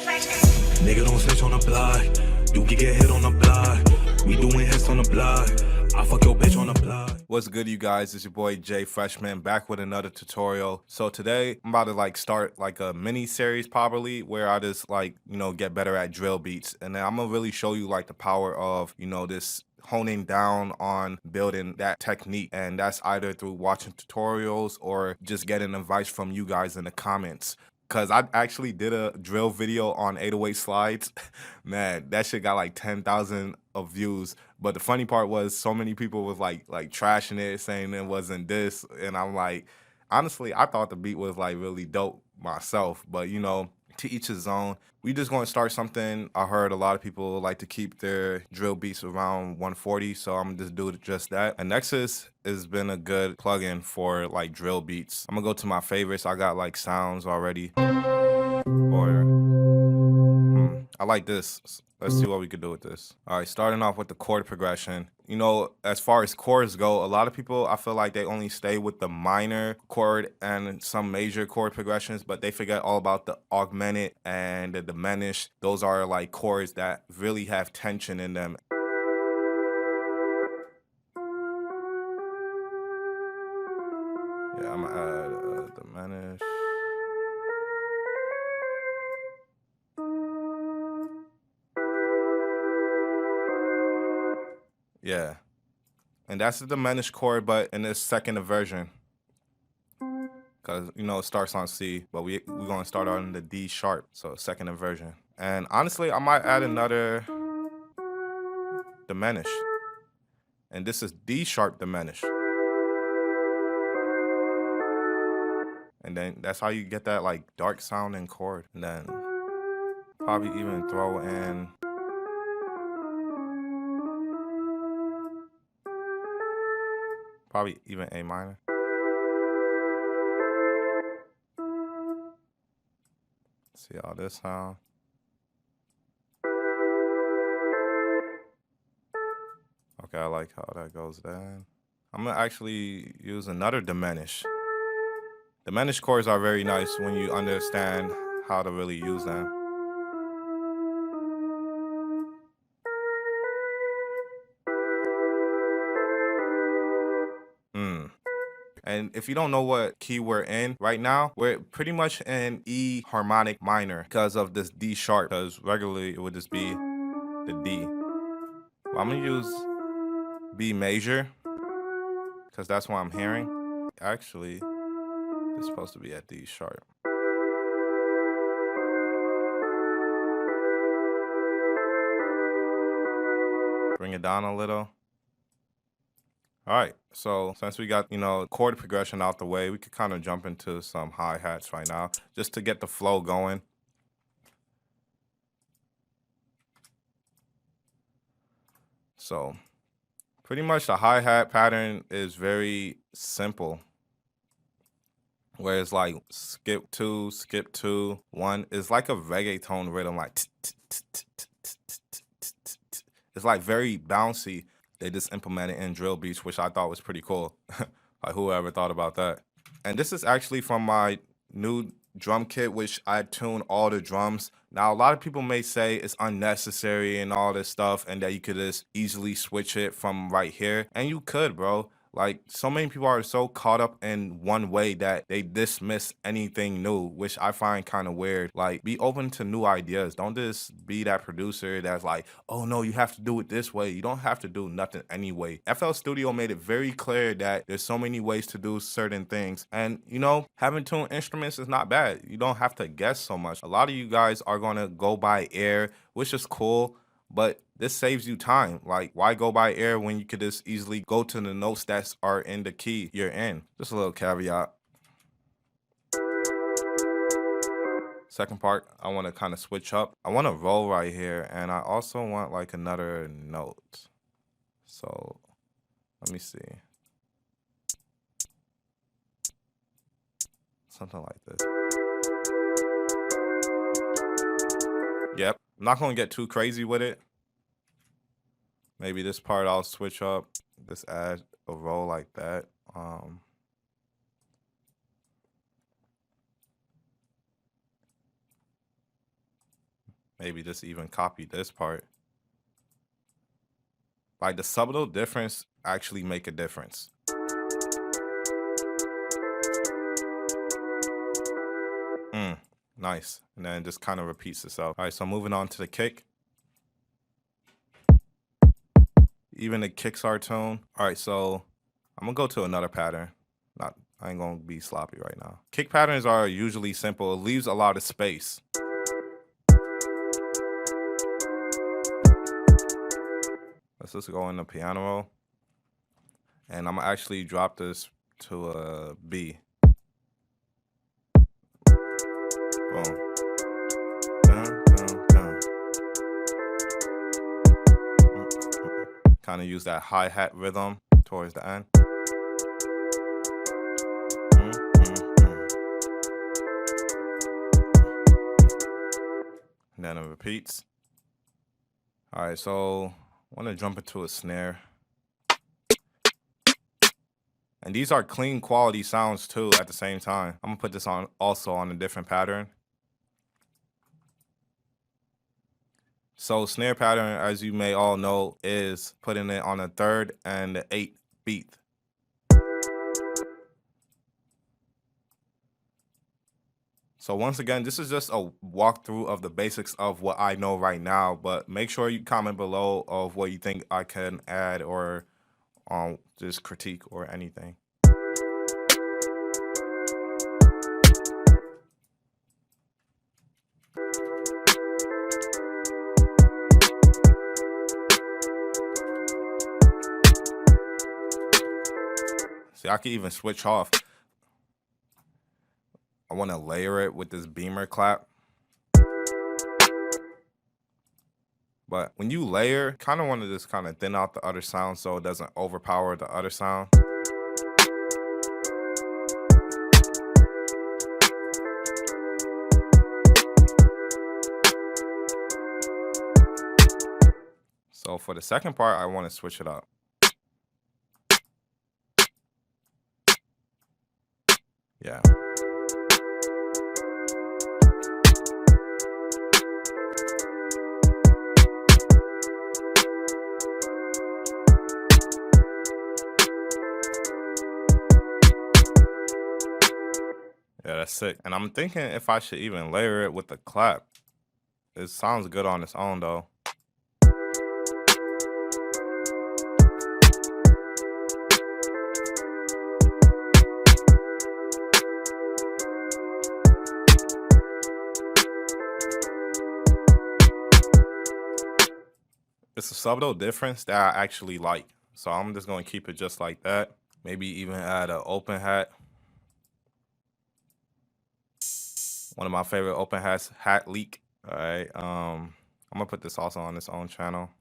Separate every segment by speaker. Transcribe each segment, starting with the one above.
Speaker 1: Nigga don't snitch on the block. You can get hit on the block. We doing hits on the block. I fuck your bitch on the block.
Speaker 2: What's good, you guys? It's your boy Jay Freshman back with another tutorial. So today I'm about to start a mini series probably where I just get better at drill beats, and then I'm gonna really show you the power of this honing down on building that technique, and that's either through watching tutorials or just getting advice from you guys in the comments. Cause I actually did a drill video on 808 slides. Man, that shit got 10,000 of views. But the funny part was so many people was like trashing it, saying it wasn't this. And I'm like, honestly, I thought the beat was really dope myself. But to each his own. We just gonna start something. I heard a lot of people like to keep their drill beats around 140, so I'm gonna just do just that. And Nexus has been a good plugin for drill beats. I'm gonna go to my favorites. I got sounds already. Or I like this. Let's see what we could do with this. All right, starting off with the chord progression. As far as chords go, a lot of people, I feel like they only stay with the minor chord and some major chord progressions, but they forget all about the augmented and the diminished. Those are chords that really have tension in them. Yeah, I'm gonna add diminished. Yeah, and that's the diminished chord, but in this second version, because it starts on C, but we're gonna start on the D sharp, so second inversion. And honestly, I might add another diminished, and this is D sharp diminished, and then that's how you get that dark sounding chord. And then probably even throw in probably even A minor. See how this sound. Okay, I like how that goes down. I'm gonna actually use another diminish. Diminished chords are very nice when you understand how to really use them. And if you don't know what key we're in right now, we're pretty much in E harmonic minor because of this D sharp, because regularly it would just be the D. Well, I'm gonna use B major because that's what I'm hearing. Actually, it's supposed to be at D sharp. Bring it down a little. All right, so since we got, chord progression out the way, we could kind of jump into some hi-hats right now, just to get the flow going. So pretty much the hi-hat pattern is very simple, where it's skip 2, skip 2, 1. It's like a reggaeton rhythm, it's very bouncy. They just implemented in drill beats, which I thought was pretty cool. Whoever thought about that. And this is actually from my new drum kit, which I tune all the drums. Now, a lot of people may say it's unnecessary and all this stuff, and that you could just easily switch it from right here. And you could, bro. So many people are so caught up in one way that they dismiss anything new, which I find kind of weird. Be open to new ideas. Don't just be that producer that's oh no, you have to do it this way. You don't have to do nothing anyway. FL Studio made it very clear that there's so many ways to do certain things. And, having tuned instruments is not bad. You don't have to guess so much. A lot of you guys are going to go by ear, which is cool, but this saves you time. Why go by ear when you could just easily go to the notes that are in the key you're in? Just a little caveat. Second part, I want to kind of switch up. I want to roll right here, and I also want another note. So let me see. Something like this. Yep, I'm not going to get too crazy with it. Maybe this part I'll switch up, just add a roll like that. maybe just even copy this part. Like the subtle difference actually make a difference. Nice. And then it just kind of repeats itself. All right, so moving on to the kick. Even the kicks are tone. All right, so I'm gonna go to another pattern. I ain't gonna be sloppy right now. Kick patterns are usually simple. It leaves a lot of space. Let's just go in the piano roll. And I'm gonna actually drop this to a B. Boom. Dun, dun, dun. Kind of use that hi-hat rhythm towards the end. And then it repeats. All right, so I want to jump into a snare. And these are clean quality sounds too at the same time. I'm gonna put this on also on a different pattern. So snare pattern, as you may all know, is putting it on a 3rd and the 8th beat. So once again, this is just a walkthrough of the basics of what I know right now, but make sure you comment below of what you think I can add or just critique or anything. See, I can even switch off. I want to layer it with this beamer clap. But when you layer, kind of want to just kind of thin out the other sound so it doesn't overpower the other sound. So for the second part, I want to switch it up. Yeah. Yeah, that's sick. And I'm thinking if I should even layer it with the clap. It sounds good on its own though. It's a subtle difference that I actually like. So I'm just going to keep it just like that. Maybe even add an open hat. One of my favorite open hats, hat leak. All right. I'm going to put this also on its own channel.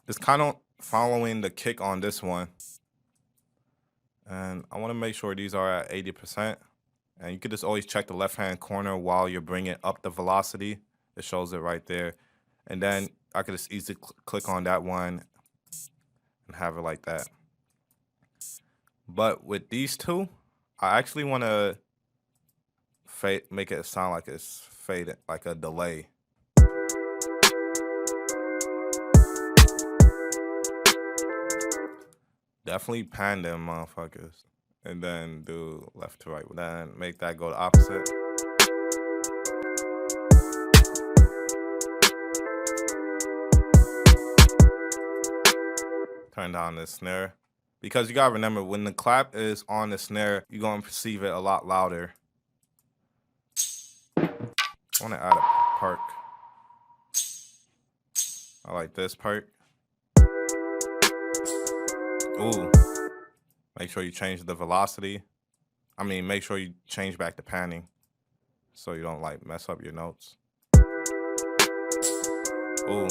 Speaker 2: Just kind of following the kick on this one. And I want to make sure these are at 80%. And you could just always check the left-hand corner while you're bringing up the velocity. It shows it right there. And then I could just easily click on that one and have it like that. But with these two, I actually want to make it sound like it's faded, like a delay. Definitely pan them motherfuckers. And then do left to right. Then make that go the opposite. Turn down the snare. Because you gotta remember, when the clap is on the snare, you're gonna perceive it a lot louder. I wanna add a perk. I like this perk. Ooh. Make sure you change the velocity. I mean, make sure you change back the panning so you don't like mess up your notes. Ooh.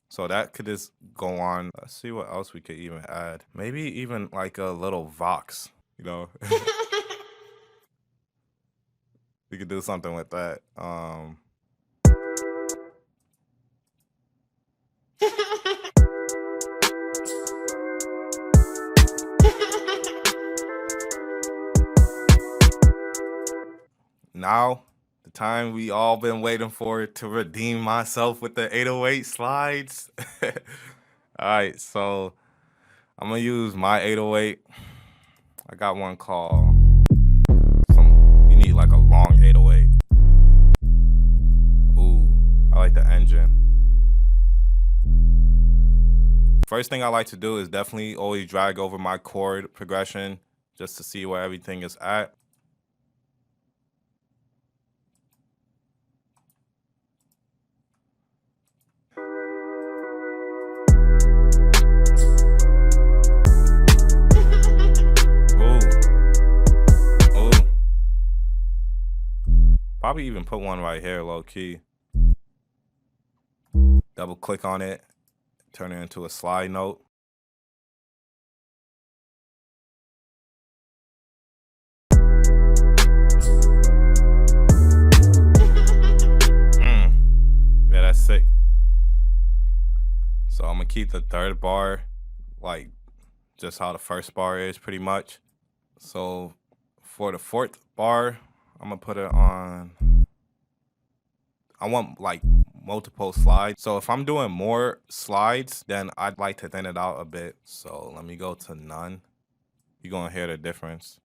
Speaker 2: So that could just go on. Let's see what else we could even add. Maybe even like a little vox, you know. We could do something with that. Now, the time we all been waiting for to redeem myself with the 808 slides. All right, so I'm gonna use my 808. I got one called you need like a long 808. Ooh, I like the engine. First thing I like to do is definitely always drag over my chord progression just to see where everything is at. Probably even put one right here, low key. Double click on it, turn it into a slide note. Yeah, that's sick. So I'm gonna keep the third bar like just how the first bar is pretty much. So for the fourth bar, I'm gonna put it on, I want like multiple slides. So if I'm doing more slides, then I'd like to thin it out a bit. So let me go to none. You're gonna hear the difference.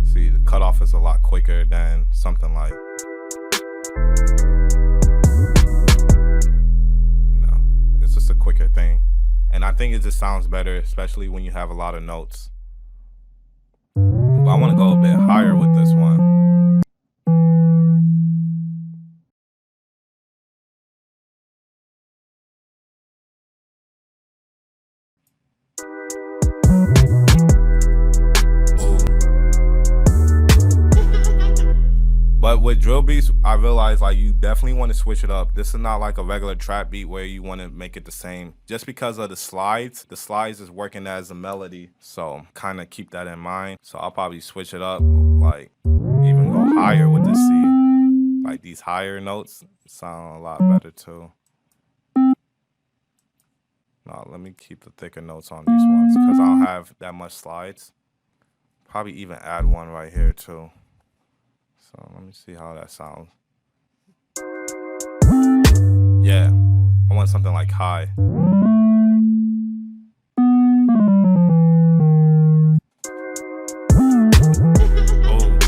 Speaker 2: See, the cutoff is a lot quicker than something like, it's just a quicker thing. And I think it just sounds better, especially when you have a lot of notes. But I want to go a bit higher with this one. But with drill beats, I realized like you definitely want to switch it up. This is not like a regular trap beat where you want to make it the same. Just because of the slides is working as a melody. So kind of keep that in mind. So I'll probably switch it up, like even go higher with the C. Like these higher notes sound a lot better too. No, let me keep the thicker notes on these ones because I don't have that much slides. Probably even add one right here too. So let me see how that sounds. Yeah, I want something like high. Oh.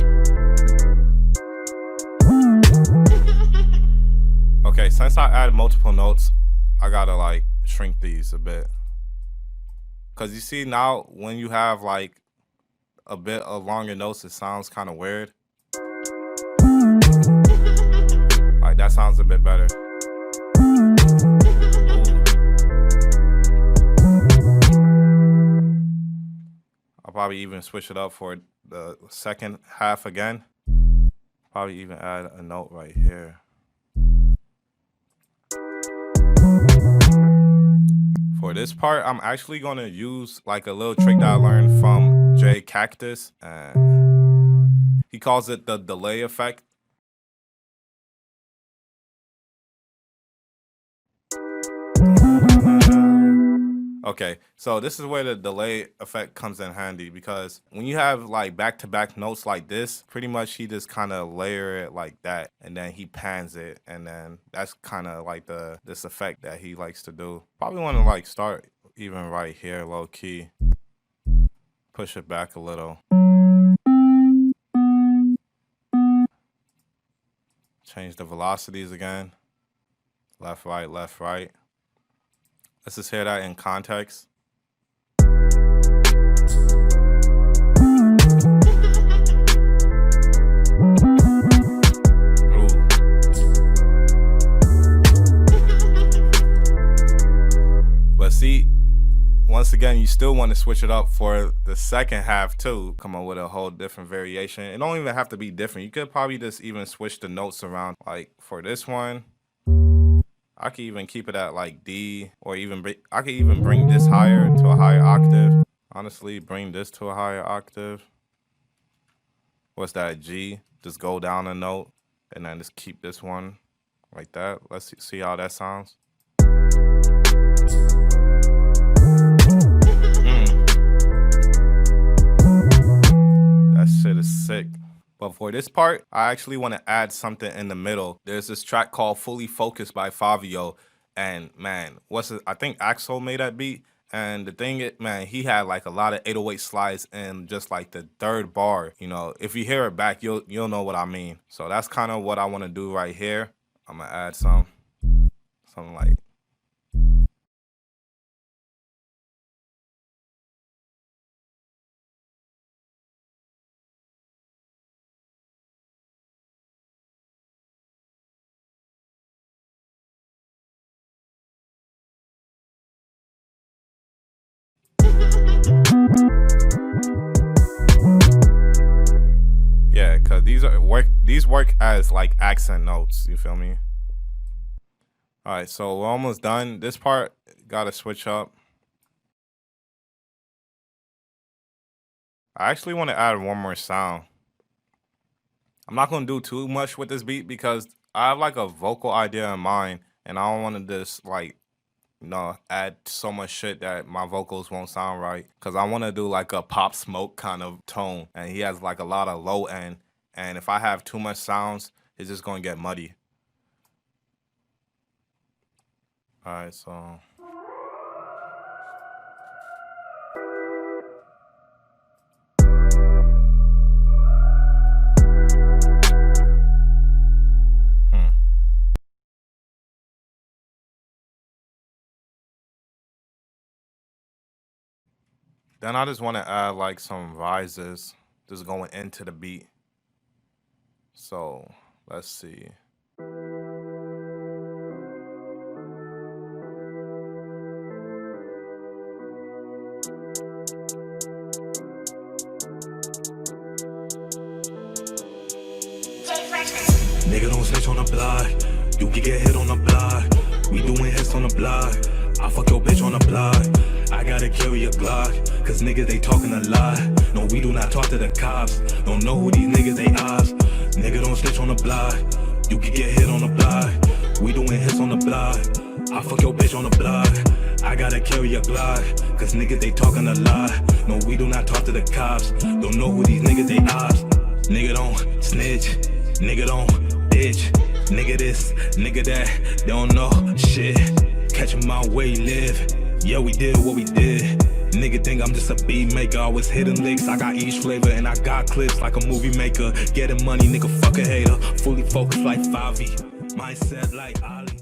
Speaker 2: Okay, since I added multiple notes, I gotta like shrink these a bit. Cause you see now when you have like a bit of longer notes, it sounds kind of weird. Like that sounds a bit better. I'll probably even switch it up for the second half again. Probably even add a note right here. For this part, I'm actually gonna use like a little trick that I learned from Jay Cactus, and he calls it the delay effect. Okay, so this is where the delay effect comes in handy, because when you have like back-to-back notes like this, pretty much he just kind of layer it like that, and then he pans it, and then that's kind of like this effect that he likes to do. Probably want to like start even right here, low key. Push it back a little. Change the velocities again. Left, right, left, right. Let's just hear that in context. Ooh. But see, once once again, you still want to switch it up for the second half too. Come up with a whole different variation. It don't even have to be different. You could probably just even switch the notes around. Like for this one, I could even keep it at like D, or even I could even bring this higher to a higher octave. Honestly, bring this to a higher octave. What's that, G? Just go down a note and then just keep this one like that. Let's see how that sounds. That shit is sick. But for this part, I actually want to add something in the middle. There's this track called Fully Focused by Fabio. And man, I think Axel made that beat. And the thing is, man, he had like a lot of 808 slides in just like the third bar. You know, if you hear it back, you'll know what I mean. So that's kind of what I want to do right here. I'm gonna add something like. Yeah, cause these work as like accent notes, you feel me? All right, so we're almost done. This part gotta switch up. I actually want to add one more sound. I'm not gonna do too much with this beat because I have like a vocal idea in mind, and I don't want to just like, you know, add so much shit that my vocals won't sound right. Cause I want to do like a Pop Smoke kind of tone, and he has like a lot of low end. And if I have too much sounds, it's just gonna get muddy. All right, so. Then I just want to add like some rises just going into the beat. So let's see.
Speaker 1: Nigga don't snitch on the block. You can get hit on the block. We doing hits on the block. I fuck your bitch on the block. I gotta carry a Glock, cause niggas they talking a lot. No, we do not talk to the cops. Don't know who these niggas they ops. Nigga don't snitch on the block. You can get hit on the block. We doing hits on the block. I fuck your bitch on the block. I gotta carry a Glock, cause niggas they talking a lot. No, we do not talk to the cops. Don't know who these niggas they ops. Nigga don't snitch. Nigga don't ditch. Nigga this, nigga that. They don't know shit. Catch 'em out where he live. Yeah, we did what we did. Nigga think I'm just a beat maker. I was hitting licks, I got each flavor, and I got clips like a movie maker. Getting money, nigga, fuck a hater. Fully focused like 5E. Mindset like Ali.